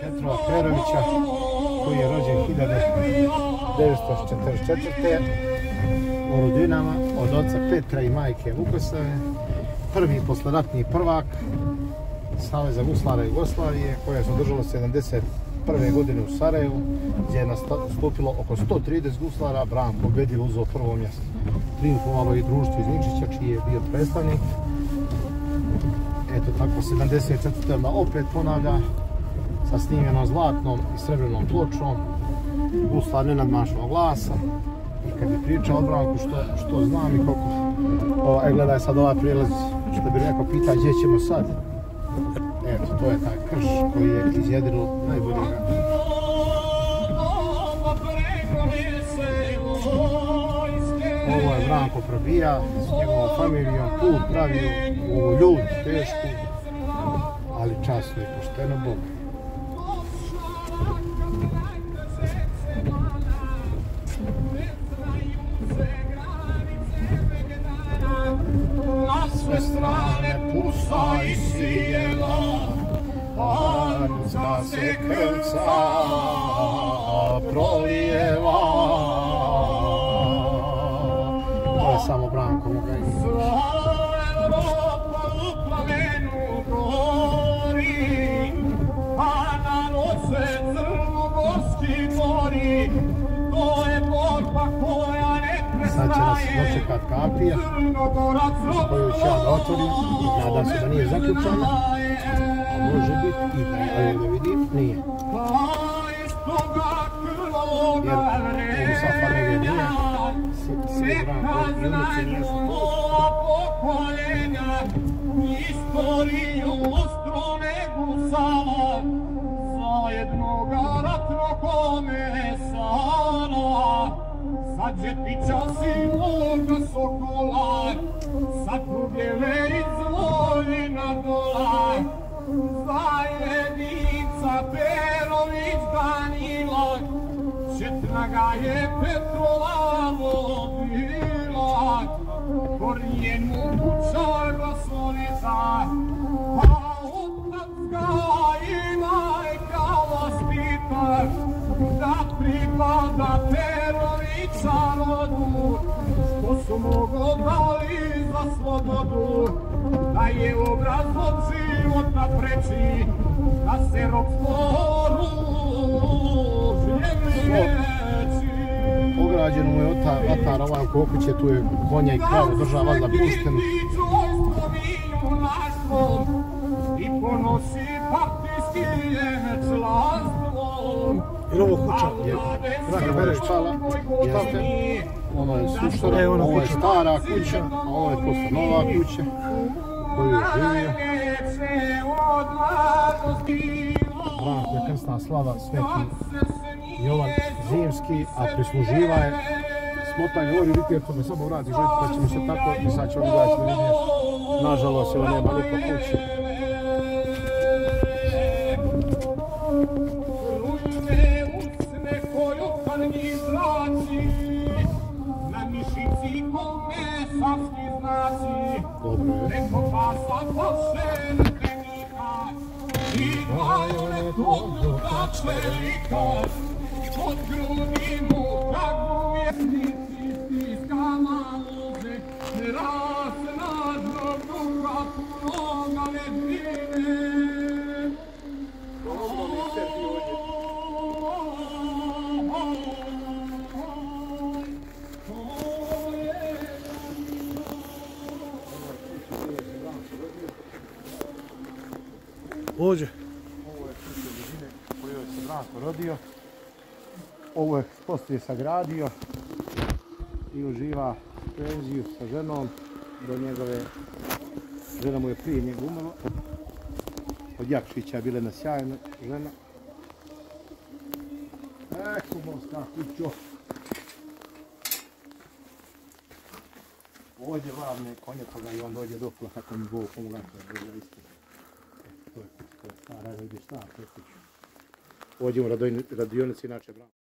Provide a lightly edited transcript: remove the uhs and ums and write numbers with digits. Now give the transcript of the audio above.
Petrova Perovića, koji je rođen 1944. u Rudinama od oca Petra i majke Vukoslave, prvi posleratni prvak Saveza guslara Jugoslavije, koje se održalo 1971. godine u Sarajevu, gdje je nastupilo oko 130 guslara. Branko pobedljivo uzeo prvo mjesto. Triumfovalo i društvo iz Nikšića, čiji je bio predstavnik. Eto tako, 74. opet ponavlja sa snimljenom zlatnom i srebrnom pločom, guslar nenadmašnog glasa. I kad bi pričao o Branku što znam i koliko, gledaj sad ovaj prijelaz, što bi rekao, pita gdje ćemo sad. Eto, to je taj krš koji je izjedilo najboljega. Ovo je Branko probija s njegovom familijom, put pravio u ovu ljud tešku, ali časno i pošteno Bog. Sve strane pusta i sijela, a ljudska se krvca prolijeva. To je samo Branko moga i Evropa u plamenu gori, a na noce crnogorski gori. To je borba koja ne prestaje. Sad će nas dočekat kapija, koju ću ja da otvorim. Nadam se da nije zaključana, a može biti i da je da vidim, nije. Jer ovu sa familije nije, svi Branko i unuci nijesu. Istoriju strune gusala, za jednoga ratnog komesara, za džetića siloga sokola, za drugele izvojina dola, za Jedica Perović Danila, četnaga je Petrova vodila, korijenu kućara solica, a otac i majka vaspita, da pripada Perovića rodu, što su mogo dali za slobodu, da je obraz od života preći, da se ropstvo oružjem liječi. Ograđeno mu je vatar ovaj oko okuće, tu je konja i kravu država zapustenu. I ponosi partijski članstvom. Ili ovo kuća? Ovo je štala, jeste. Ono je suštara, ovo je stara kuća, a ovo je posle nova kuća u kojoj je živio. Branko je krsna slava, Sveti Jovan Zimski, a prisluživa je smotanje. Ovo je vidite, to me samo vrati živjeti, pa ćemo se tako i sad ćemo gledati na vidje. Nažalost, ovo nema niko kuće. Na mišici kome savski znaci, preko pasa pošenika, i dvajone toga čelika, pod grudi mu pragu vjesnici, stiskama luze, rasnažno druga punoga ledine. Ođe. Ovo je kuća Ljudine u kojoj se Branko rodio. Ovo je poslije sagradio i uživa penziju sa ženom. Do njegove, žena mu je prije njega umrla. Od Jakšića je bila jedna sjajna žena. Kumovska kućo. Ovdje varne konje toga i on dođe dopla kako mi Bog pomoga. To je stara, vidiš stara, to je kuća. Ovdje u radionici inače Branko.